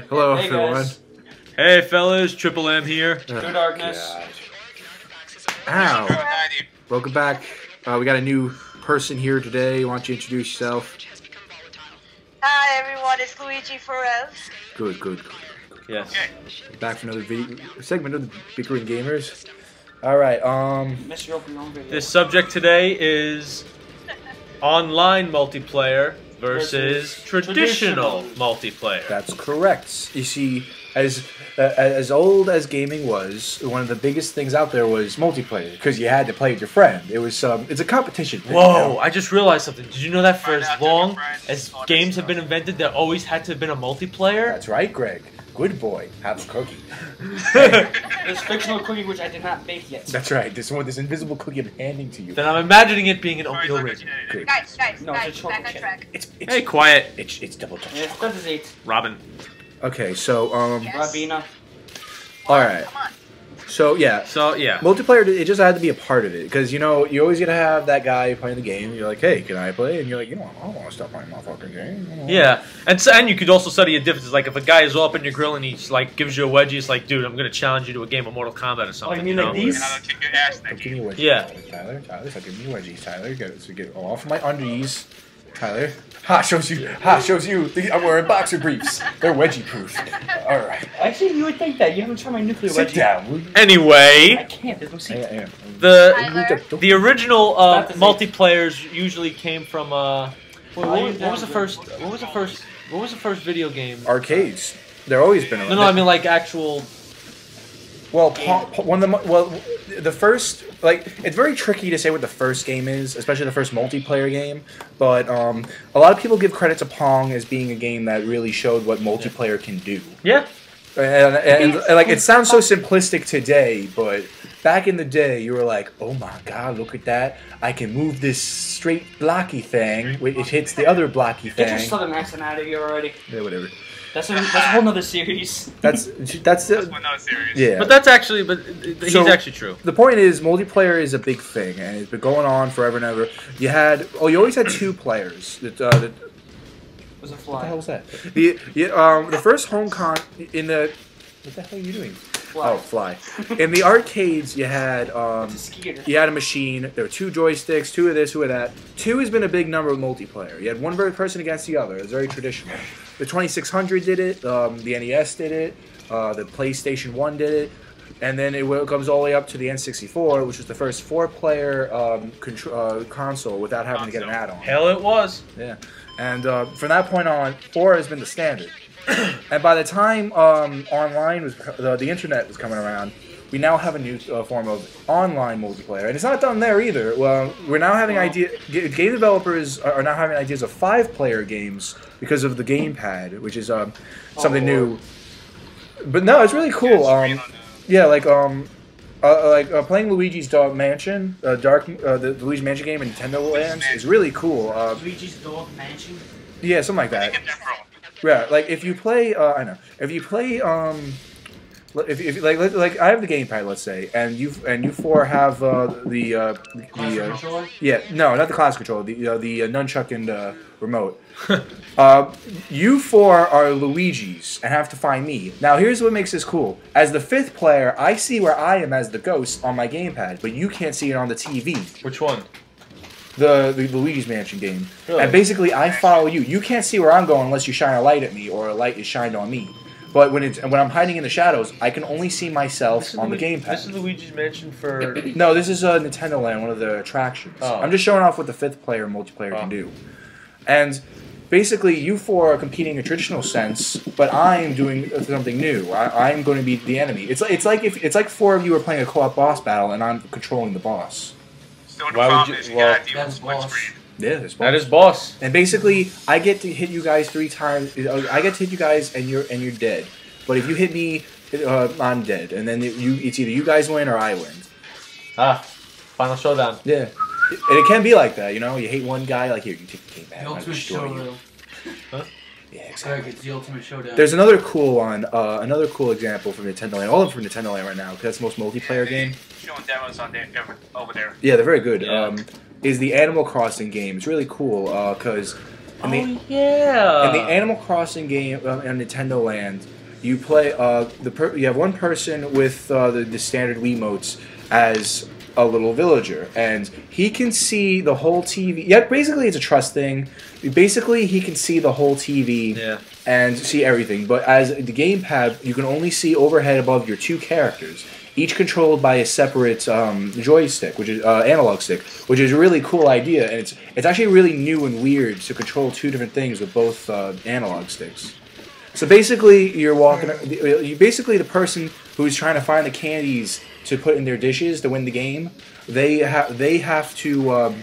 Hello, Hey, everyone. guys. Hey fellas, Triple M here. True Darkness. Ow. Welcome back. We got a new person here today. Why don't you introduce yourself? Hi everyone, it's Luigi Ferez. Good. Yes. Back for another segment of the Bickering Gamers. Alright, Mess you up in your own video. This subject today is online multiplayer versus traditional multiplayer. that's correct. You see, as old as gaming was, one of the biggest things out there was multiplayer, because you had to play with your friend. It was it's a competition thing. Whoa, I just realized something. Did you know that for as long as games have been invented, there always had to have been a multiplayer? That's right, Greg. Good boy. Have a cookie. This fictional cookie which I did not bake yet. That's right. This invisible cookie I'm handing to you. Then I'm imagining it being an oatmeal raisin. Good. Guys, No, it's a chocolate back on chip. track. It's Hey, quiet. It's double touch. Yeah, that is 8. Robin. Okay, so Yes. Rabina. all right. Come on. So yeah, So, yeah. multiplayer. It just had to be a part of it because you know you always gotta have that guy playing the game. You're like, hey, can I play? And you're like, you know, I don't want to stop playing my fucking game. Yeah, and you could also study a difference. Like if a guy is all up in your grill and he's like gives you a wedgie, it's like, dude, I'm gonna challenge you to a game of Mortal Kombat or something. you mean like know? these? And I'll kick your ass Don't next give me a wedgie. Yeah. Tyler, stop giving me wedgies. Tyler, get off my undies. Tyler, ha shows you. I'm wearing boxer briefs. They're wedgie proof. All right, Actually, you would think that. You haven't tried my nuclear sit wedgie. down. Will you? I Anyway, can't. There's no seat. Yeah. the original Stop the multiplayers usually came from Why what was the first video game? Arcades. They're always been around. No, I mean like actual. Well, the first, like, it's very tricky to say what the first game is, especially the first multiplayer game. But a lot of people give credit to Pong as being a game that really showed what multiplayer can do. Yeah. And like, it sounds so simplistic today, but back in the day, you were like, oh my god, look at that! I can move this straight blocky thing. It hits the other blocky Get your thing. southern accent out of here already. Yeah, whatever. That's a whole nother series. That's That's one not serious. yeah. But that's actually, he's So- actually true. The point is, multiplayer is a big thing, and it's been going on forever and ever. You always had two players. It was a What the fly. hell was that? The first home con in the. What the hell are you doing? Fly. Oh, fly. In the arcades, you had It's a skier. you had a machine. There were two joysticks, two of this, two of that. Two has been a big number of multiplayer. You had one person against the other. It's very traditional. The 2600 did it. The NES did it. The PlayStation 1 did it. And then it comes all the way up to the N64, which was the first four-player console without having to get an add-on. Hell, it was. Yeah, and from that point on, 4 has been the standard. And by the time online was the internet was coming around, we now have a new form of online multiplayer, and it's not done there either. Well, we're now having game developers are now having ideas of 5-player games because of the gamepad, which is something new. But no, it's really cool. Yeah, like playing Luigi's Mansion, the Luigi's Mansion game in Nintendo Lands is really cool. Luigi's Dog Mansion. Yeah, something like that. Get that from. Yeah, like if you play, I know. If you play, if like I have the gamepad, let's say, and you four have Controller? yeah, no, not the class controller, the nunchuck and remote. You four are Luigi's and have to find me. Now, here's what makes this cool. As the 5th player, I see where I am as the ghost on my gamepad, but you can't see it on the TV. Which one? The Luigi's Mansion game. Really? And basically, I follow you. You can't see where I'm going unless you shine a light at me or a light is shined on me. But when I'm hiding in the shadows, I can only see myself on the gamepad. This is Luigi's Mansion for. No, this is Nintendo Land, one of the attractions. Oh. I'm just showing off what the 5th player multiplayer can do. And basically, you four are competing in a traditional sense, but I'm doing something new. I'm going to be the enemy. It's like 4 of you are playing a co-op boss battle, and I'm controlling the boss. So the Why would problem you- is you well, gotta deal with that's split boss. screen. Yeah, this That is boss. And basically, I get to hit you guys 3 times. I get to hit you guys, and you're dead. But if you hit me, I'm dead. And then it's either you guys win or I win. Ah, final showdown. Yeah, and it can be like that. You know, you hate one guy, like here, you take the game back. The I'm gonna ultimate destroy you. showdown. Yeah, Greg, exactly. it's the ultimate showdown. There's another cool one, another cool example from Nintendo Land. All of them from Nintendo Land right now, because that's the most multiplayer game. Showing demos on there over there. Yeah, they're very good. Yeah. Is the Animal Crossing game. It's really cool because In the, yeah. in the Animal Crossing game on Nintendo Land, you play you have one person with the standard Wiimotes as a little villager, and he can see the whole TV. Yeah, basically it's a trust thing. Basically, he can see the whole TV and see everything. But as the gamepad, you can only see overhead above your two characters, each controlled by a separate joystick, which is analog stick, which is a really cool idea, and it's actually really new and weird to control two different things with both analog sticks. So basically, you're walking. Basically, the person who's trying to find the candies to put in their dishes to win the game, they have to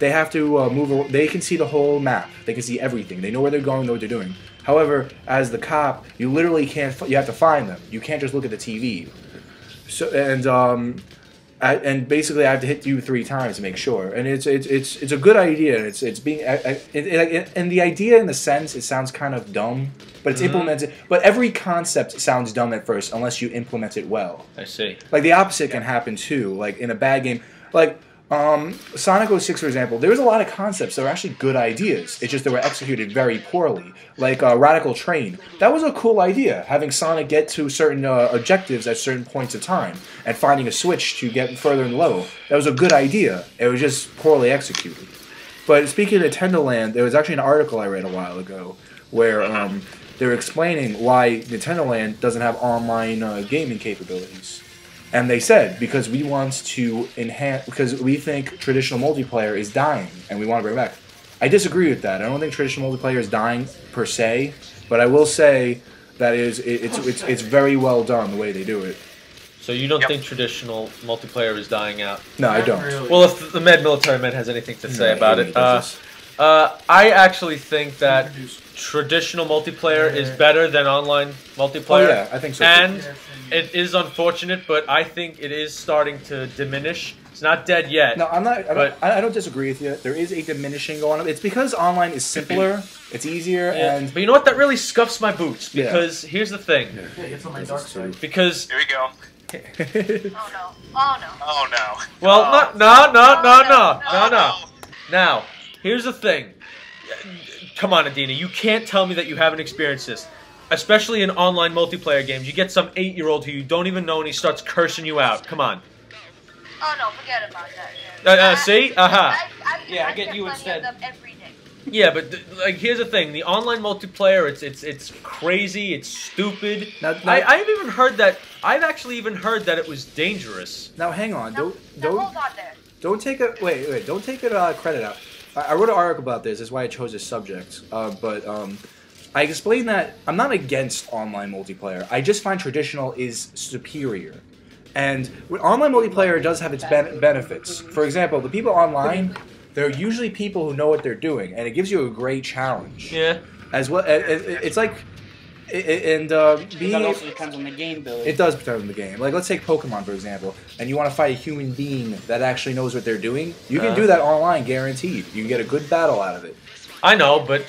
move. They can see the whole map. They can see everything. They know where they're going, know what they're doing. However, as the cop, you literally can't. You have to find them. You can't just look at the TV. So and basically, I have to hit you 3 times to make sure. And it's a good idea. It's being and the idea in the sense it sounds kind of dumb, but it's implemented. But every concept sounds dumb at first unless you implement it well. I see. Like the opposite can happen too. Like in a bad game, like Sonic 06, for example, there was a lot of concepts that were actually good ideas. It's just they were executed very poorly. Like Radical Train, that was a cool idea. Having Sonic get to certain objectives at certain points of time and finding a switch to get further in the level. That was a good idea. It was just poorly executed. But speaking of Nintendo Land, there was actually an article I read a while ago where they were explaining why Nintendo Land doesn't have online gaming capabilities. And they said, because we want to enhance, because we think traditional multiplayer is dying, and we want to bring it back. I disagree with that. I don't think traditional multiplayer is dying per se, but I will say that it's very well done the way they do it. So you don't think traditional multiplayer is dying out? No, I don't. Really. Well, if the MadMilitaryMan has anything to say about it, I actually think that traditional multiplayer is better than online multiplayer. Oh yeah, I think so too. And it is unfortunate, but I think it is starting to diminish. It's not dead yet. No, I don't disagree with you. There is a diminishing going on. It's because online is simpler, it's easier, and... But you know what? That really scuffs my boots, because here's the thing. It's on my dark side. Because... Here we go. Oh no. Oh no. Oh no. Well, no. Now, here's the thing. Come on, Adina. You can't tell me that you haven't experienced this. Especially in online multiplayer games. You get some 8-year-old who you don't even know and he starts cursing you out. Come on. Oh no, forget about that. See? Yeah, I get you instead. Of them every day. Yeah, but like here's the thing: the online multiplayer, it's crazy, it's stupid. Now, I've even heard that. I've actually even heard that it was dangerous. Now hang on, Now, hold on there. don't take it. Wait, don't take it credit out. I wrote an article about this. That's why I chose this subject. I explained that I'm not against online multiplayer. I just find traditional is superior. And online multiplayer does have its benefits. For example, the people online, they're usually people who know what they're doing, and it gives you a great challenge. Yeah. As well, it's like, being. That also depends on the game build. It does depend on the game. Like, let's take Pokemon, for example, and you want to fight a human being that actually knows what they're doing. You can do that online, guaranteed. You can get a good battle out of it. I know, but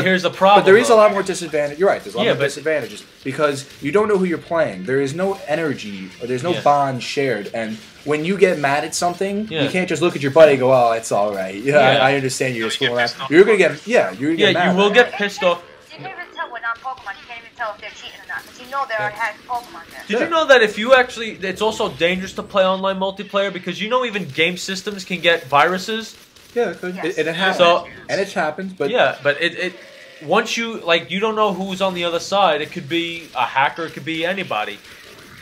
here's the problem. But there is a lot more disadvantage. You're right. There's a lot more but- disadvantages because you don't know who you're playing. There is no energy or there's no bond shared. And when you get mad at something, you can't just look at your buddy and go, "Oh, it's all right." Yeah, I understand you're just fooling around. You're gonna get you're gonna get mad. you will get pissed off. You can't even tell when on Pokemon. You can't even tell if they're cheating or not, because you know there are hacked Pokemon there. Did you know that if you actually, it's also dangerous to play online multiplayer because you know even game systems can get viruses. Yeah, it could. Yes. It happens. So- and it happens. But Yeah, but it once you you don't know who's on the other side. It could be a hacker. It could be anybody.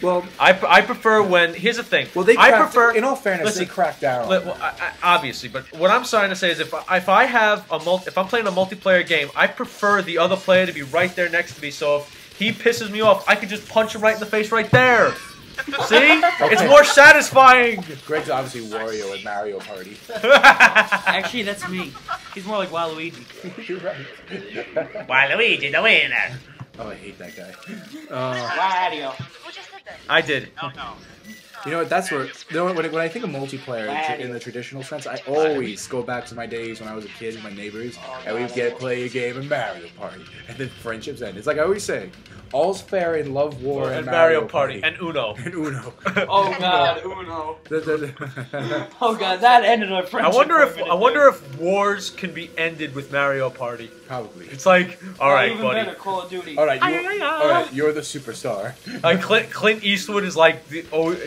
well, I prefer when here's the thing. well, I prefer. In all fairness, listen, they crack down. Well, obviously, but what I'm trying to say is if I have if I'm playing a multiplayer game, I prefer the other player to be right there next to me. So if he pisses me off, I could just punch him right in the face right there. See? It's more satisfying. Greg's obviously Wario at Mario Party. Actually, that's me. He's more like Waluigi. You're right. Waluigi, the winner. Oh, I hate that guy. Wario. Who just did that? I did. No. You know what? That's where. You know, when I think of multiplayer in the traditional sense, I always go back to my days when I was a kid with my neighbors, and we'd play a game of Mario Party, and then friendships end. It's like I always say, all's fair in love, war, and Mario Party. And Uno. And Uno. Oh God, Uno. The- Oh God, that ended our friendship. I wonder if wars can be ended with Mario Party. Probably. It's like, all right, even buddy. better, Call of Duty. All right, you're the superstar. Like Clint Eastwood is like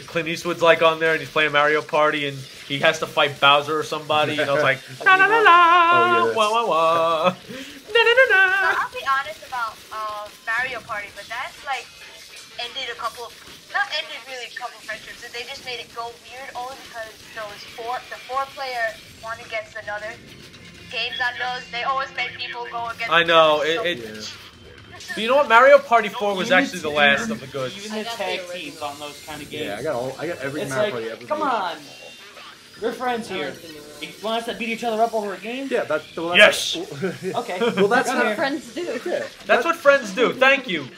Clint Eastwood's like on there and he's playing Mario Party and he has to fight Bowser or somebody. You know, it's like la la la la, yeah, wah wah wah, na na na So na. I'll be honest about Mario Party, but that like ended a couple. Not ended really a couple friendships. They just made it go weird only because the four-player one against another games on those. They always make people go against. I know each other. it. But you know what? Mario Party 4 was actually the last of the goods. Even the tag teams on those kind of games. Yeah, I got every It's Mario like, Party ever. come made. on. We're friends here. You want us to beat each other up over a game? Yeah, that's Yes! Okay. Well, that's Come how here. Friends do. Yeah, That's what friends do. Thank you.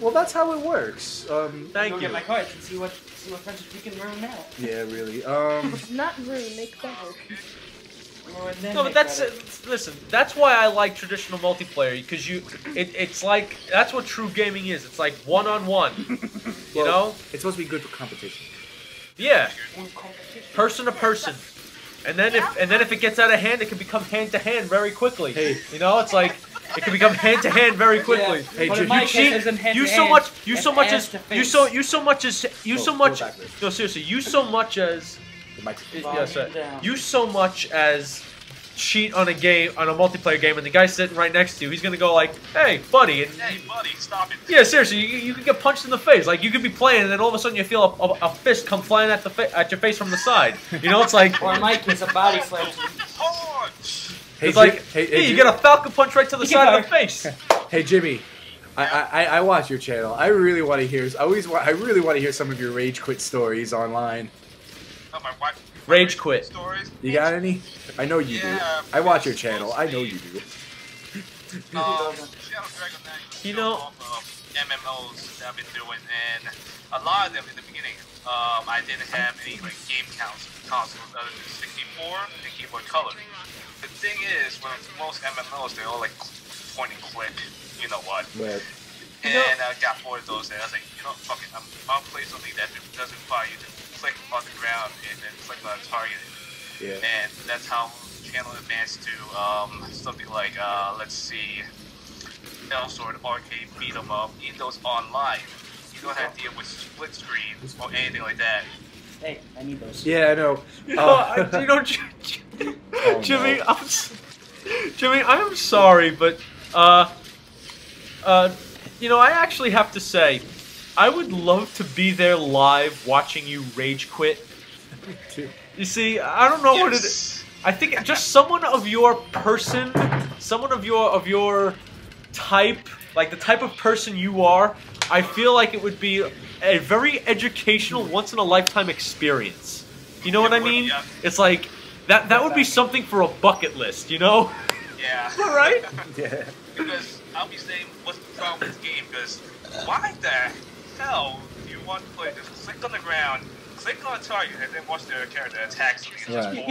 well, that's how it works. Thank Go you. get my cards and see what friendships we can ruin now. Yeah, really. Not ruin, make better. No, but listen. That's why I like traditional multiplayer because it's like that's what true gaming is. It's like one-on-one. You know? It's supposed to be good for competition. Yeah. Person to person. And then if it gets out of hand, it can become hand to hand very quickly. Hey. You know, it's like it can become hand to hand very quickly. Yeah. Hey, But Jim, in my You case, cheat. isn't hand You to so hand, much. it's ass to face. backwards. No, seriously. You so much as. The mic- Yes, Volume down. you so much as cheat on a multiplayer game, and the guy sitting right next to you, he's gonna go like, "Hey, buddy," and Hey, buddy, stop it. yeah, seriously, you could get punched in the face. Like you could be playing, and then all of a sudden you feel a fist come flying at your face from the side. You know, it's like Or in my case, a body slam. Punch! it's like hey, you get a falcon punch right to the side of the face. Hey, Jimmy. I watch your channel. I really want to hear. I really want to hear some of your rage quit stories online. Oh, my wife. Rage quit. Stories. You got any? I know you do. Yeah, I watch your channel. I know you do. Shadow Dragon Knight. You know- MMOs that I've been doing, and a lot of them in the beginning, I didn't have any like game consoles other than 64 and keyboard color. The thing is, with most MMOs, they're all like point and click. You know what? But And I got bored of those, and I was like, you know, fuck it, I'll play something that doesn't require you to click on the ground and then click on a target. yeah. And that's how the channel advanced to something like, let's see, L-Sword Arcade Beat 'em Up. In those online, you don't have to deal with split screen or anything like that. Hey, I need those. Yeah, I know. You know, Jimmy, no. Jimmy, I'm sorry, but you know, I actually have to say, I would love to be there live watching you rage quit. You see, I don't know what it is. I think just someone of your person, someone of your type, like the type of person you are, I feel like it would be a very educational, once-in-a-lifetime experience. You know what I mean? Yeah. It's like, that would be something for a bucket list, you know? Yeah. Right? Yeah. Because I'll be saying, what's the problem with this game? Because why the hell do you want to play this? Click on the ground, click on a target, and then watch the character attack something. It's just Right. boring.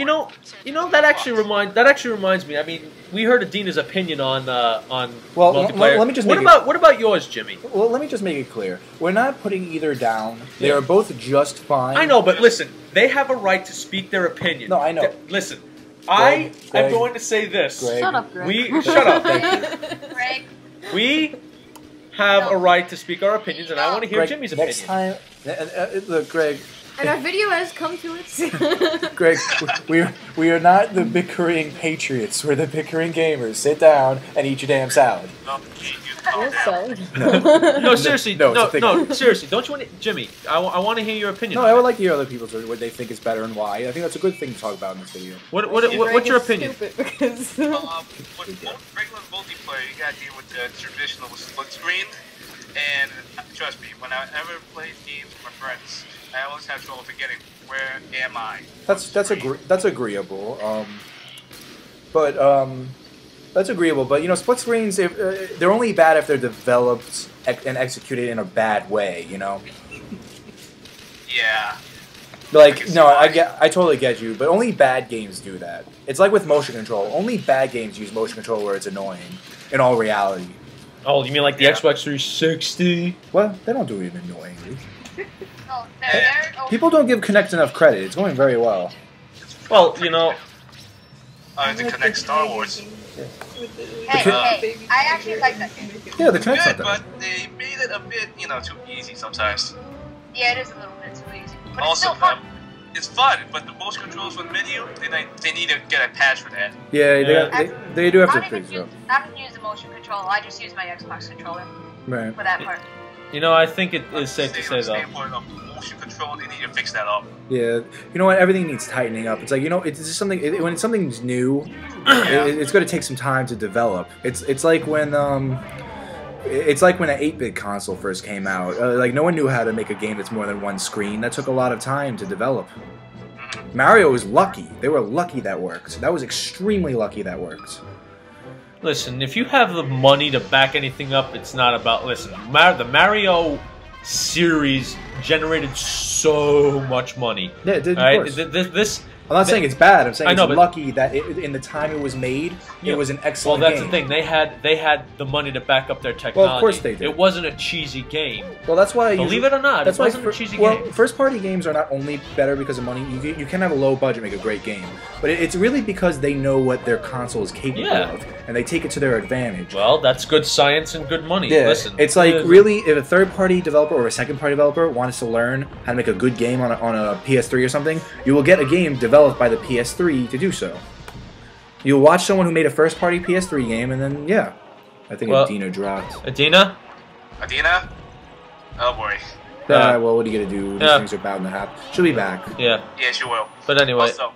You know that actually reminds me. I mean, we heard Adina's opinion on Well, multiplayer. let me just what make about what about yours, Jimmy? Well, let me just make it clear. We're not putting either down. They are both just fine. I know, but listen, they have a right to speak their opinion. No, I know. Listen, Greg, I'm going to say this. Greg. Shut up, Greg. We shut up. Thank you. Greg, We have a right to speak our opinions, and I want to hear Greg, Jimmy's next opinion. time, look, Greg. And our video has come to its. Greg, we are not the Bickering Patriots. We're the Bickering Gamers. Sit down and eat your damn salad. No, you calm Yes, down. so. No, seriously, No, it's a thing. no, seriously. Don't you want to, Jimmy? I want to hear your opinion. No, I would like to hear other people's what they think is better and why. I think that's a good thing to talk about in this video. What's your opinion? Stupid because. With regular multiplayer, you gotta deal with the traditional split screen. And trust me, when I ever play games with my friends, I always have trouble forgetting where am I. That's agreeable. That's agreeable. But you know, split screens they're only bad if they're developed and executed in a bad way. You know. Yeah. Like, no, I totally get you, but only bad games do that. It's like with motion control. Only bad games use motion control where it's annoying, in all reality. Oh, you mean like the Xbox 360? Well, they don't do it annoyingly. No, People don't give Kinect enough credit. It's going very well. Well, you know, To connect Star Wars. Hey, I actually like that game. Yeah, the Kinect's not Good, that. but they made it a bit, too easy sometimes. Yeah, it is a little bit too easy. But Also, it's still fun. it's fun, but the motion controls for the menu, they need to get a patch for that. Yeah, they do have to I fix it up. don't use the motion control. I just use my Xbox controller Right. for that part. you know, I think it is safe to say though. Standpoint of motion control, they need to fix that up. Yeah, you know what? Everything needs tightening up. It's like, it's just something. When something's new, it's going to take some time to develop. It's like when it's like when an 8-bit console first came out. Like no one knew how to make a game that's more than one screen. That took a lot of time to develop. Mario was lucky. They were lucky that worked. That was extremely lucky that worked. Listen, if you have the money to back anything up, it's not about. Listen, the Mario series generated so much money. Yeah, it did. Right? Of course. This. I'm not saying it's bad. I'm saying I know, it's but- lucky that in the time it was made, Yeah. it was an Well, excellent that's game. the thing. They had the money to back up their technology. Well, of course they did. It wasn't a cheesy game. Well, that's why. Believe it or not, that's it why wasn't a cheesy well, game. first-party games are not only better because of money. You can have a low budget, make a great game, but it's really because they know what their console is capable Yeah. of, and they take it to their advantage. Well, that's good science and good money. Yeah, Listen, it's like really, if a third-party developer or a second-party developer wants to learn how to make a good game on a PS3 or something, you will get a game developed by the PS3 to do so. You'll watch someone who made a first-party PS3 game, and then yeah, I think Well- Adina dropped. Adina. Adina? Oh boy. Yeah. Well, what are you gonna do? These Yeah. things are bound to happen. She'll be back. Yeah. Yes, you will. But anyway, Also-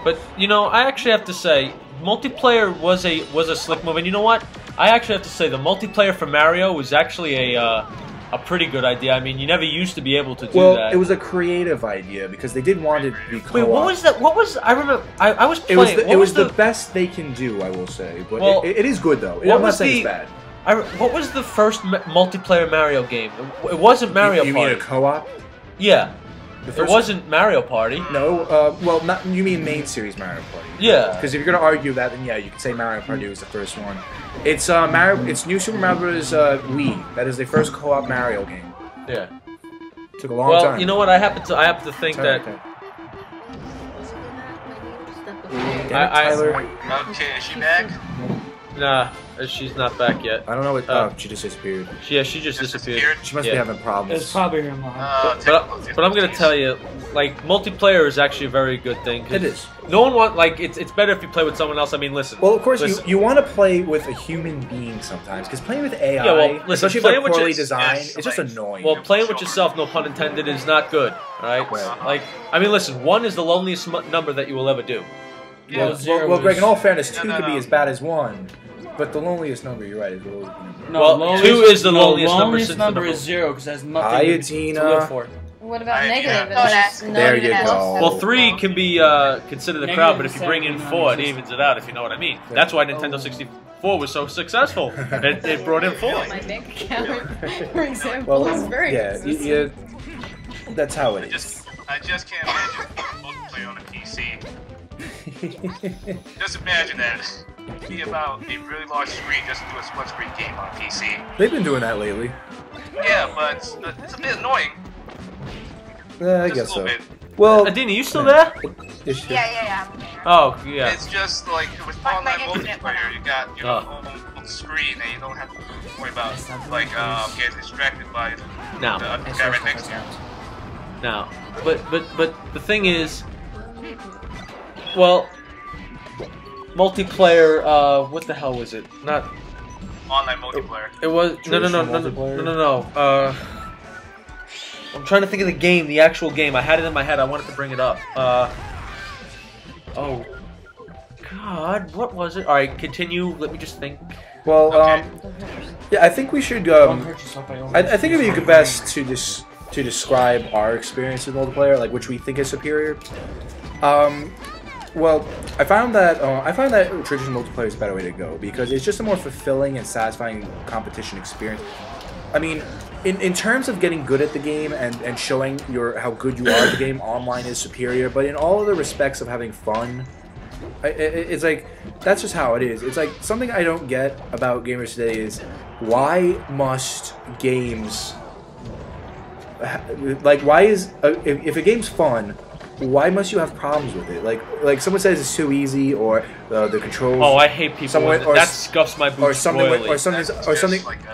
but you know, I actually have to say, multiplayer was a slick move, and you know what? I actually have to say the multiplayer for Mario was actually a pretty good idea. I mean, you never used to be able to do Well, that. it was a creative idea because they did want it to be co-op. Wait, what was that? What was I remember? I was playing. It was the best they can do, I will say. But Well, it is good though. what I'm not was saying the- it's bad. What was the first multiplayer Mario game? It wasn't Mario You Party. mean a co-op? Yeah. The It first- wasn't Mario Party. No. Well, not you mean main series Mario Party? Yeah. Because if you're gonna argue that, then yeah, you could say Mario Party was the first one. It's Mario. It's New Super Mario Bros. Wii. That is the first co-op Mario game. Yeah. Took a long Well, time. you know what? I happen to think that. Tyler. Okay, is she back? Nah, she's not back yet. I don't know what. Oh. She just disappeared. She just disappeared. She must Yeah. be having problems. It's probably her mom. But I'm gonna tell you, like multiplayer is actually a very good thing. 'cause It is. No one it's better if you play with someone else. I mean, listen. Well, of course, listen, you want to play with a human being sometimes, because playing with AI, Yeah, well, listen, especially if they're playing with poorly your- designed, yes, it's just like- annoying. Well, playing with yourself, no pun intended, is not good. All right. Right. Like, I mean, listen. One is the loneliest number that you will ever do. Yeah, zero well, Greg, in was- all fairness, No, two no, could be no. as bad as one, but the loneliest number, you're right, is the lowest number. No, Well, lowest, two is the loneliest number loneliest since the number number. is zero because it has nothing Hi, to Adina. live for. What about I- negative? yeah. It's just There not you even go. else. Well, three can be considered a crowd, but if you bring in four, it evens it out. If you know what I mean. That's why Nintendo 64 was so successful. It brought in four. My bank account, for example, Well, is very yeah, expensive. that's how it is. I just can't imagine multiplayer on a PC. Just imagine that. It'd be about a really large screen just to do a split screen game on PC. They've been doing that lately. Yeah, but it's a bit annoying. I Just guess a so. little bit. Well, Adina, you still there? is she- Yeah. Oh, yeah. It's just like with My online internet went multiplayer, you got your Oh. own screen and you don't have to worry about like getting distracted by Now, the guy right next to you. now, but the thing is, well, multiplayer. What the hell was it? Not. Online multiplayer. It was no. I'm trying to think of the game, the actual game. I had it in my head. I wanted to bring it up. Oh, God, what was it? All right, continue. Let me just think. well, Okay. yeah, I think we should. Don't hurt yourself by I think it'd be best to to describe our experience with multiplayer, like which we think is superior. Well, I found that traditional multiplayer is a better way to go because it's just a more fulfilling and satisfying competition experience. I mean, in terms of getting good at the game and showing how good you are at the game, online is superior. But in all other respects of having fun, it's like that's just how it is. It's like something I don't get about gamers today is why must games like why is if a game's fun, why must you have problems with it? Like someone says it's too easy, or the controls. Oh, I hate people. That scuffs my boots. Or something, royally.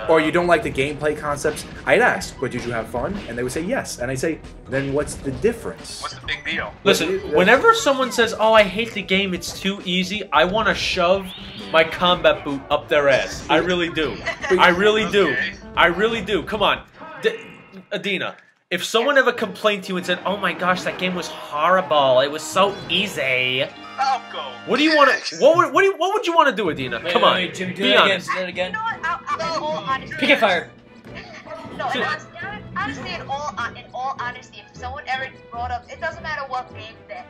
or you don't like the gameplay concepts. I'd ask, "But did you have fun?" And they would say yes, and I say, "Then what's the difference?" What's the big deal? Listen, whenever someone says, "Oh, I hate the game; it's too easy," I want to shove my combat boot up their ass. I really do. I really do. I really do. Come on, Adina. If someone ever complained to you and said, "Oh my gosh, that game was horrible. It was so easy." I'll go. What do you want to? What would you want to do, Adina? Come on, Jimmy, be honest. Do that again. You know what? In all honesty, Picket fire. No, honestly, in all honesty, if someone ever brought up, it doesn't matter what game that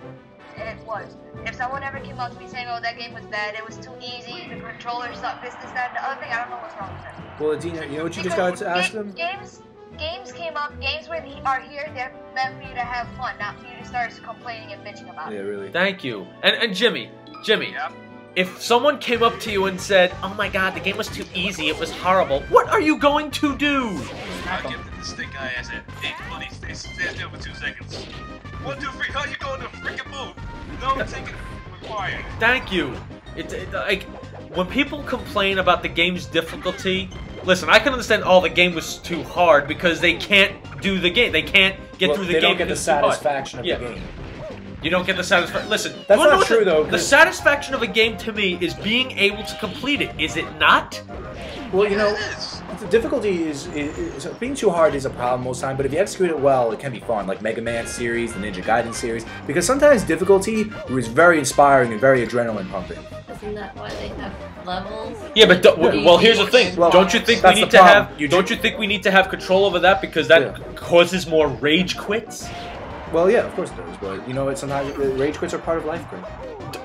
it was. If someone ever came up to me saying, "Oh, that game was bad. It was too easy. The controller sucked. This, that, and the other thing," I don't know what's wrong with that. Well, Adina, you know what you just got to ask them? Games came up. Games are here. They're meant for you to have fun, not for you to start complaining and bitching about it. Yeah, really. Thank you. And Jimmy, Yeah. if someone came up to you and said, "Oh my God, the game was too easy. It was horrible," what are you going to do? I'll give the stink eye and say, "Hey, buddy, stay still for 2 seconds. 1, 2, 3. How you going to freaking move? No, take it. Quiet." Thank you. It's like when people complain about the game's difficulty. Listen, I can understand. Oh, the game was too hard because they can't do the game. They can't get through the game. They don't get the because it's too hard. satisfaction of the game. You don't get the satisfaction. Listen, That's you wanna not know what true, though, The 'cause- satisfaction of a game to me is being able to complete it. Is it not? Well, you know, It is. the difficulty is being too hard is a problem most time, but if you execute it well, it can be fun, like Mega Man series, the Ninja Gaiden series, because sometimes difficulty is very inspiring and very adrenaline pumping. Isn't that why they have levels? Yeah, but well, here's the thing. Well, don't you think we that's need the to problem. have? Don't you think we need to have control over that because that Yeah. causes more rage quits? Well, yeah, of course it does, but you know, sometimes rage quits are part of life, Greg.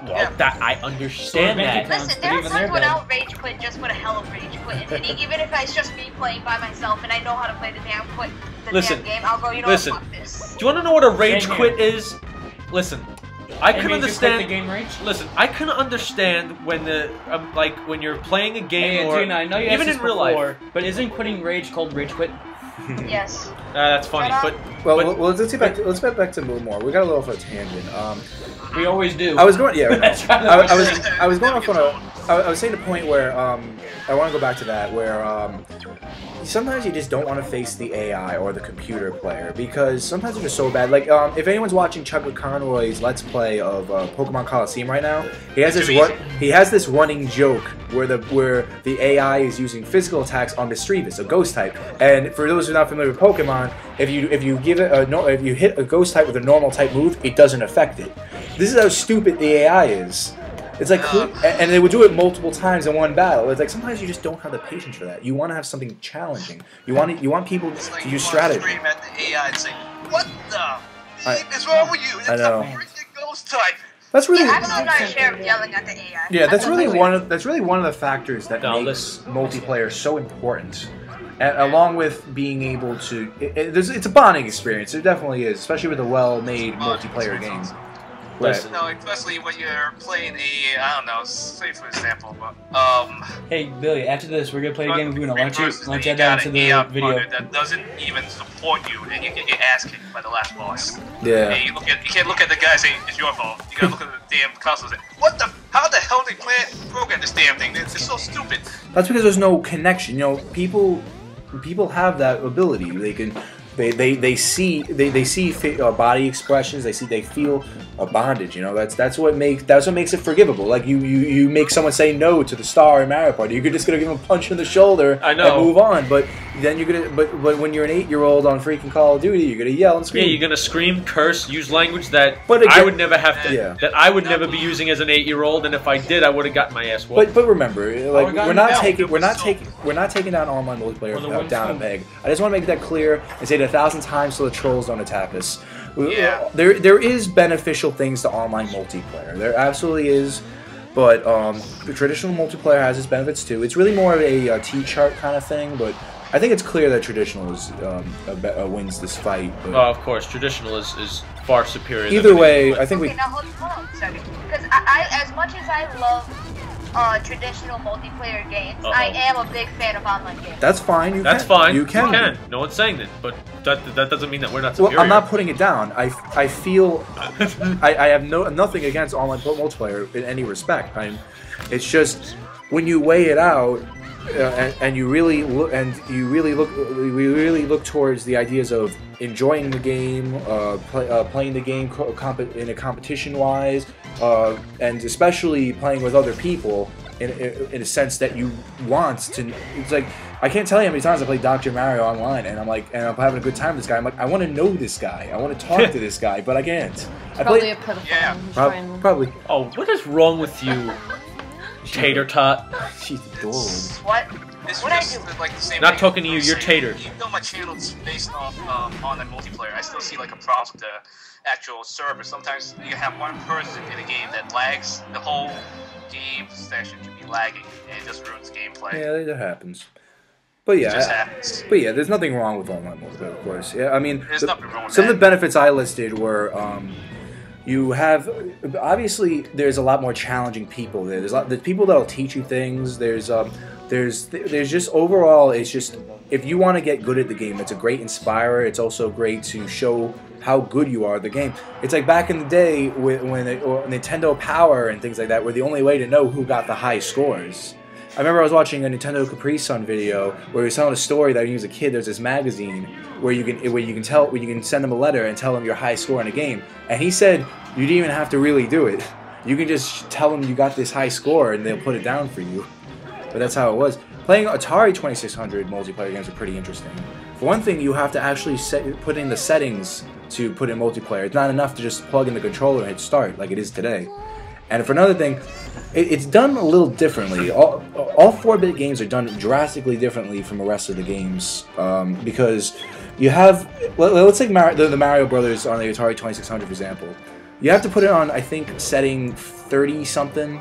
Well, that I understand that. Listen, there are times when I'll rage quit just for the hell of rage quit, and even if it's just me playing by myself and I know how to play the damn game, I'll go, you know what, fuck this. Do you want to know what a rage Same quit is? Listen, I can understand. The game rage? Listen, I can understand when when you're playing a game Hey, or Adina, I know you even asked in this real before, life. but isn't quitting rage called rage quit? Yes. That's funny, Shut up. but Well, let's get back to a little more. We got a little off a tangent. We always do. I was going, yeah. That's right. I was going off on I was saying the point where I want to go back to that where sometimes you just don't want to face the AI or the computer player because sometimes they're just so bad. Like if anyone's watching Chuck Conroy's Let's Play of Pokemon Coliseum right now, he has this running joke where the AI is using physical attacks on Mischievous, a ghost type. And for those who are not familiar with Pokemon, if you give it if you hit a ghost type with a normal type move, it doesn't affect it. This is how stupid the AI is. It's like, and they would do it multiple times in one battle. It's like sometimes you just don't have the patience for that. You want to have something challenging. You want people to use strategy. Scream at the AI and say, "What the heck is wrong with you? It's I know. a freaking ghost type." That's really Yeah, I've done my share of yelling at the AI. yeah. That's I've really done one of the factors that No, makes multiplayer so important. And along with being able to, it's a bonding experience. It definitely is, especially with a well-made multiplayer game. Right. No, especially when you're playing I don't know, say for example, but Hey, Billy, after this, we're gonna play a game. We're gonna launch you that down to the video. that doesn't even support you, and you get your ass kicked by the last boss. Yeah. And you can't look at the guy and say it's your fault. You gotta look at the damn console and say, "What the? How the hell did they program this damn thing? It's so stupid." That's because there's no connection. You know, people have that ability. They can. They see body expressions. They feel a bondage. You know, that's what makes it forgivable. Like you make someone say no to the star in Mario Party. You're just gonna give them a punch in the shoulder and move on. But then you're gonna but when you're an 8-year-old on freaking Call of Duty, you're gonna yell and scream. yeah, you're gonna scream, curse, use language that But again, I would never have to. Yeah. That I would never be using as an 8-year-old, and if I did, I would have gotten my ass whooped. But remember, like we're not taking down online Or the multiplayer down a Winston. peg. I just want to make that clear and say it 1,000 times so the trolls don't attack us. Yeah. There is beneficial things to online multiplayer. There absolutely is, but the traditional multiplayer has its benefits too. It's really more of a T-chart kind of thing, but I think it's clear that traditional is wins this fight. But Of course, traditional is far superior. either way, I think Okay, now hold on a second. Because I, as much as I love traditional multiplayer games, I am a big fan of online games. that's fine. That's fine. You can. No one's saying that, but that doesn't mean that we're not superior. Well, I'm not putting it down. I feel I have nothing against online multiplayer in any respect. It's just when you weigh it out and you really look towards the ideas of enjoying the game, playing the game in a competition wise, and especially playing with other people in a sense that you want to. It's like I can't tell you how many times I played Dr. Mario online, and I'm having a good time with this guy. I'm like, I want to know this guy. I want to talk to this guy, but I can't. Probably a pedophile. Yeah. who's trying- Probably. Oh, what is wrong with you, tater tot? She's adorable. What? It's What I just do? like the same Not thing. talking to you, you're tater. Even though my channel's based off online multiplayer, I still see like a problem with the actual server. Sometimes you have one person in a game that lags. The whole game session can be lagging, and it just ruins gameplay. Yeah, that happens. But It just yeah, happens. there's nothing wrong with online multiplayer, of course. Yeah, I mean, There's nothing wrong with some of the that. benefits I listed were you have obviously there's a lot more challenging people there. There's people that'll teach you things. There's just overall, it's just if you want to get good at the game, it's a great inspirer. It's also great to show how good you are at the game. It's like back in the day when Nintendo Power and things like that were the only way to know who got the high scores. I remember I was watching a Nintendo Capri Sun video where he was telling a story that when he was a kid, there's this magazine where you can send them a letter and tell them your high score in a game. And he said you didn't even have to really do it. You can just tell them you got this high score and they'll put it down for you. But that's how it was. Playing Atari 2600 multiplayer games are pretty interesting. For one thing, you have to actually put in the settings to put in multiplayer. It's not enough to just plug in the controller and hit start like it is today. And for another thing, it's done a little differently. All 4-bit games are done drastically differently from the rest of the games because you have, let's take the Mario Brothers on the Atari 2600 for example. You have to put it on, I think, setting 30 something,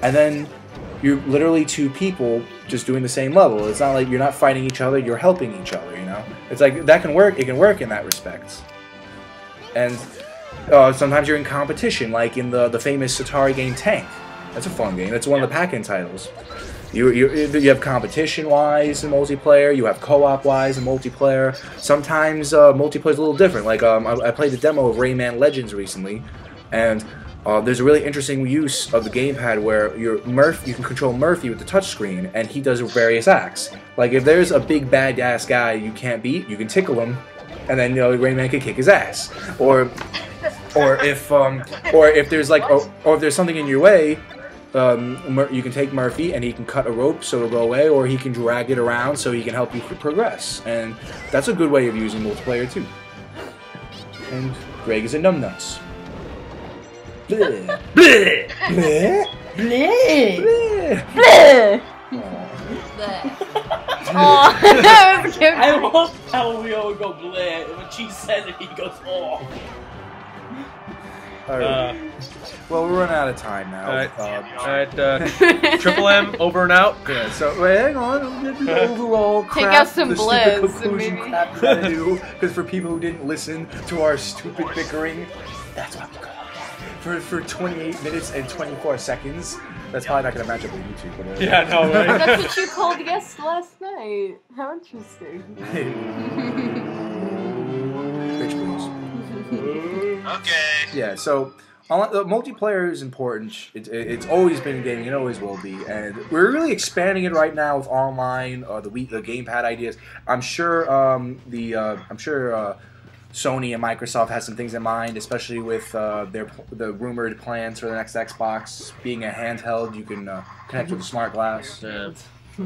and then you're literally two people just doing the same level. It's not like you're not fighting each other, you're helping each other, you know? It's like, that can work, it can work in that respect. And sometimes you're in competition, like in the famous Atari game Tank. That's a fun game. That's one of the pack-in titles. You have competition-wise in multiplayer. You have co-op-wise in multiplayer. Sometimes multiplayer's a little different. Like I played the demo of Rayman Legends recently, and there's a really interesting use of the gamepad where you can control Murphy with the touchscreen, and he does various acts. Like if there's a big bad-ass guy you can't beat, you can tickle him, and then Rayman can kick his ass. Or if there's like or if there's something in your way. You can take Murphy and he can cut a rope so it'll go away, or he can drag it around so he can help you progress. And that's a good way of using multiplayer too. And Greg is a numbnuts. Bleh. Bleh. Bleh. Bleh. Bleh. Oh, that was cute. I love how we always go bleh, and when she says it, he goes, oh. Alright. Well, we're running out of time now. Alright, Triple M, over and out. Yeah, so wait, hang on. I'm gonna do the overall crap, Take out some the stupid blizz, conclusion maybe. crap we gotta do. Because for people who didn't listen to our stupid bickering, that's what we call it. For 28 minutes and 24 seconds. That's probably not gonna match up with YouTube. But Yeah, no, right? That's what you called yes last night. How interesting. Bitch, please. Okay. Yeah, so the multiplayer is important. It's always been in gaming. It always will be, and we're really expanding it right now with online. The gamepad ideas. I'm sure. Sony and Microsoft has some things in mind, especially with the rumored plans for the next Xbox being a handheld. You can connect with a smart glass. Yeah.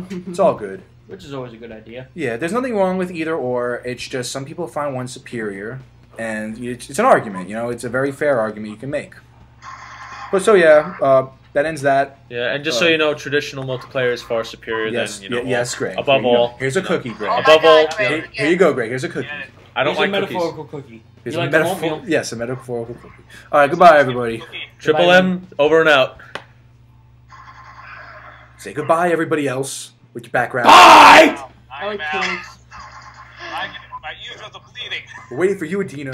It's all good. Which is always a good idea. Yeah, there's nothing wrong with either or. It's just some people find one superior. And it's an argument, you know, it's a very fair argument you can make. But so yeah, that ends that. Yeah, and just so you know, traditional multiplayer is far superior than, yes, Greg. above all. Here's a cookie, Greg. Oh my Above all, God, Greg. Here you go, Greg. Here's a cookie. I don't Here's like a cookies. metaphorical cookie. Here's You a like the home meal? Yes, a metaphorical cookie. All right, goodbye, everybody. Triple Goodbye, M, over and out. Say goodbye, everybody else, with your background. Bye! I like am out. pigs. My ears are bleeding. We're waiting for you, Adino.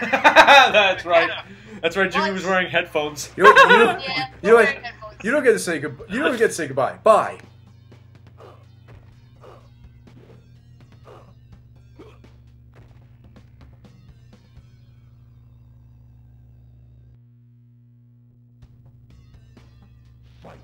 That's right. That's right. Jimmy was wearing headphones. You don't, Yeah, you don't, wearing headphones. you don't get to say goodbye. You don't get to say goodbye. Bye. Right.